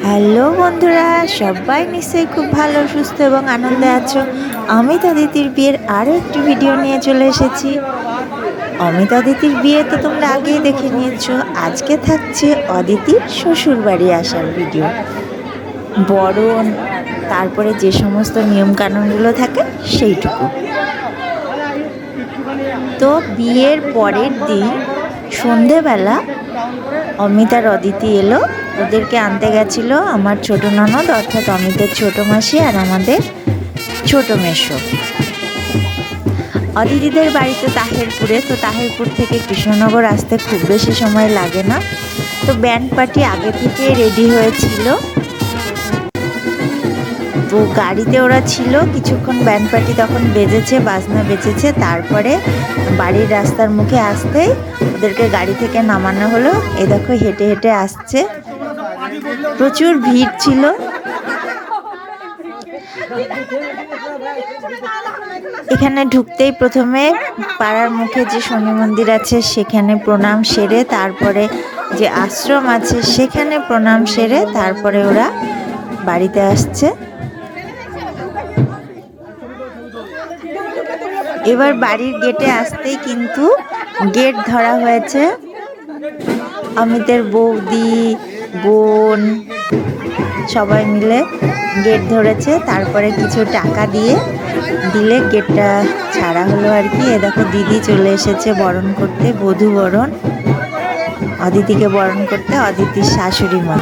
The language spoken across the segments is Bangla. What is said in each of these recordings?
হ্যালো বন্ধুরা, সবাই নিশ্চয়ই খুব ভালো, সুস্থ এবং আনন্দে আছো। অমিত অদিতির বিয়ের আরও একটি ভিডিও নিয়ে চলে এসেছি। অমিত অদিতির বিয়ে তো তোমরা আগেই দেখে নিয়েছো। আজকে থাকছে অদিতির শ্বশুর বাড়ি আসার ভিডিও, বরণ, তারপরে যে সমস্ত নিয়মকানুনগুলো থাকে সেইটুকু। তো বিয়ের পরের দিন সন্ধেবেলা অমিত আর অদিতি এলো। ওদেরকে আনতে গেছিল আমার ছোট ননদ, অর্থাৎ অমিতের ছোট মাসি আর আমাদের ছোট মেসো। অদিতিদের বাড়ি তো তাহেরপুরে, তো তাহেরপুর থেকে কৃষ্ণনগর আসতে খুব বেশি সময় লাগে না। তো ব্যান্ড পার্টি আগে থেকে রেডি হয়েছিল, তো গাড়িতে ওরা ছিল কিছুক্ষণ। ব্যান্ড পার্টি তখন বেজেছে, বাজনা বেজেছে। তারপরে বাড়ির রাস্তার মুখে আসতেই ওদেরকে গাড়ি থেকে নামানো হলো। এই দেখো হেঁটে হেঁটে আসছে, প্রচুর ভিড় ছিল। এখানে ঢুকতেই প্রথমে পাড়ার মুখে যে শনি মন্দির আছে সেখানে প্রণাম সেরে, তারপরে যে আশ্রম আছে সেখানে প্রণাম সেরে তারপরে ওরা বাড়িতে আসছে। এবার বাড়ির গেটে আসতেই কিন্তু গেট ধরা হয়েছে। অমিতের বৌদি, বোন সবাই মিলে গেট ধরেছে। তারপরে কিছু টাকা দিলে গেটটা ছাড়া হলো আর কি। এ দেখো দিদি চলে এসেছে বরণ করতে, বধূ বরণ, অদিতিকে বরণ করতে, অদিতির শাশুড়ি মা।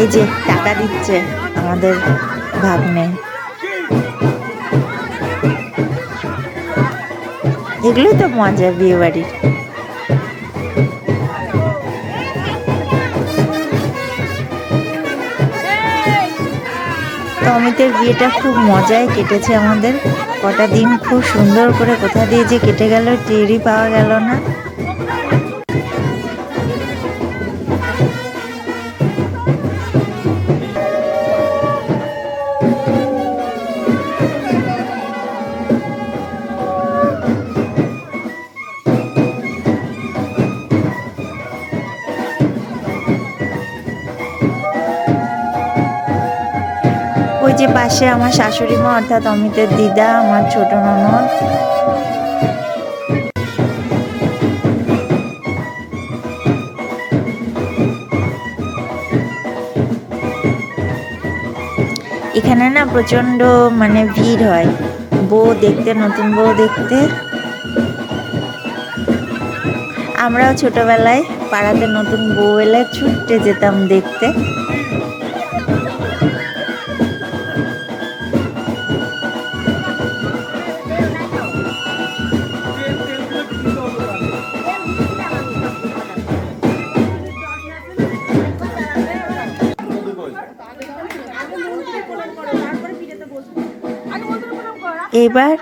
এই যে টাকা দিচ্ছে আমাদের ভাগ্নে। এগুলোই তো মজা বিয়ে বাড়ির। তো অমিতের বিয়েটা খুব মজায় কেটেছে আমাদের। কটা দিন খুব সুন্দর করে কোথা দিয়ে যে কেটে গেল টেরই পাওয়া গেল না। ওই যে পাশে আমার শাশুড়ি মা, অর্থাৎ অমিতের দিদা, আমার ছোট ননদ। এখানে না প্রচণ্ড ভিড় হয় বউ দেখতে, নতুন বউ দেখতে। আমরাও ছোটবেলায় পাড়াতে নতুন বউ এলে ছুটতে যেতাম দেখতে। এবার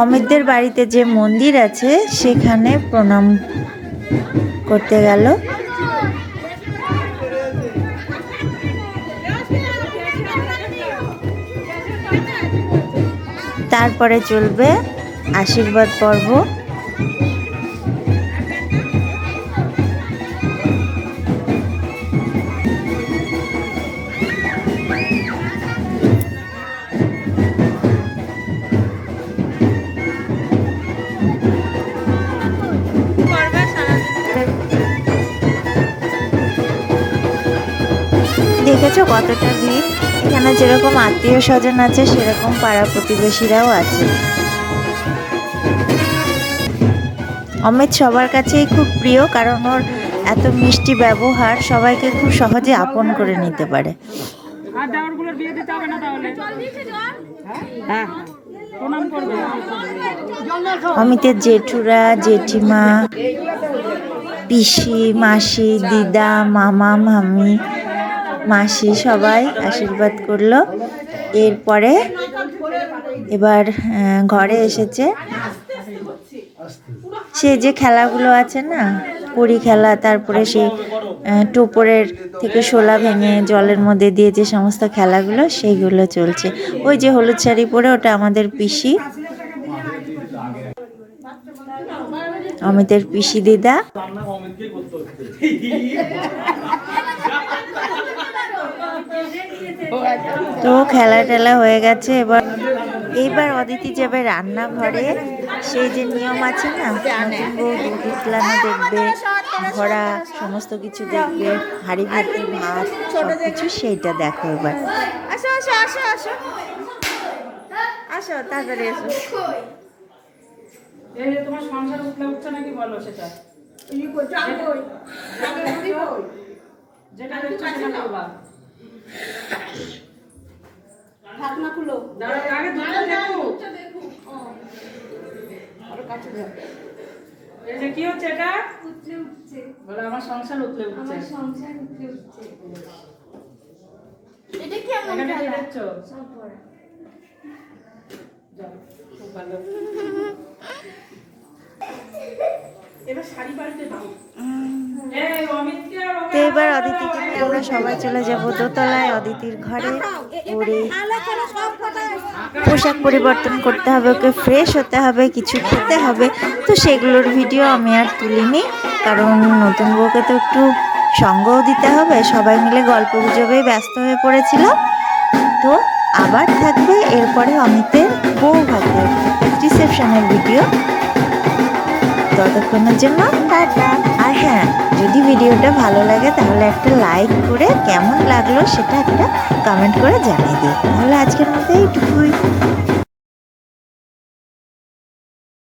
অমিতদের বাড়িতে যে মন্দির আছে সেখানে প্রণাম করতে গেল। তারপরে চলবে আশীর্বাদ পর্ব। দেখেছো কতটা ভিড়। এখানে যেরকম আত্মীয় স্বজন আছে সেরকম পাড়া প্রতিবেশীরাও আছে। অমিত সবার কাছেই খুব প্রিয়, কারণ ওর এত মিষ্টি ব্যবহার, সবাইকে খুব সহজে আপন করে নিতে পারে। অমিতের জেঠুরা, জেঠিমা, পিসি, মাসি, দিদা, মামা, মামি, মাসি সবাই আশীর্বাদ করলো। এরপরে এবার ঘরে এসেছে। সে যে খেলাগুলো আছে না, কড়ি খেলা, তারপরে সেই টোপরের থেকে শোলা ভেঙে জলের মধ্যে দিয়ে যে সমস্ত খেলাগুলো, সেইগুলো চলছে। ওই যে হলুদ শাড়ি পরে, ওটা আমাদের পিসি। অমিতের পিসি দিদা। তো খেলা টেলা হয়ে গেছে। এইবার অদিতি যাবে রান্নাঘরে। সেই যে নিয়ম আছে না, নতুন বউ দুধ উতলানো দেখবে, ভরা সমস্ত কিছু দেখবে, হাঁড়ি ভর্তি ভাত সব কিছু, সেইটা দেখো এবার। আসো আসো আসো আসো আসো, তাড়াতাড়ি আসো। তোমার সংসার উঠছে নাকি বলো সেটা, যেটা করবা। ঢাকনা খুলো, আগে দুধটা দেখো। আরো কাছে যাও। এই যে কি হচ্ছে এটা? উঠলে উঠছে। বলে আমার সংসার উঠলে উঠছে। আমার সংসার উঠলে উঠছে। এটা কি এমন খেলা? সব পড়া। যাও, খুব ভালো। এবার শাড়ি পাল্টে দাও। তো এবার অদিতিকে নিয়ে আমরা সবাই চলে যাব দোতলায় অদিতির ঘরে। ওরে পোশাক পরিবর্তন করতে হবে, ওকে ফ্রেশ হতে হবে, কিছু খেতে হবে। তো সেগুলোর ভিডিও আমি আর তুলিনি, কারণ নতুন বউকে তো একটু সঙ্গও দিতে হবে। সবাই মিলে গল্প গুজবেই ব্যস্ত হয়ে পড়েছিল। তো আবার থাকবে এরপরে অমিতের বউ ভাতের রিসেপশনের ভিডিও। ততক্ষণের জন্য টাটা। আর হ্যাঁ, যদি ভিডিওটা ভালো লাগে তাহলে একটা লাইক করে কেমন লাগলো সেটা একটা কমেন্ট করে জানিয়ে দিই। তাহলে আজকের মতো এইটুকুই।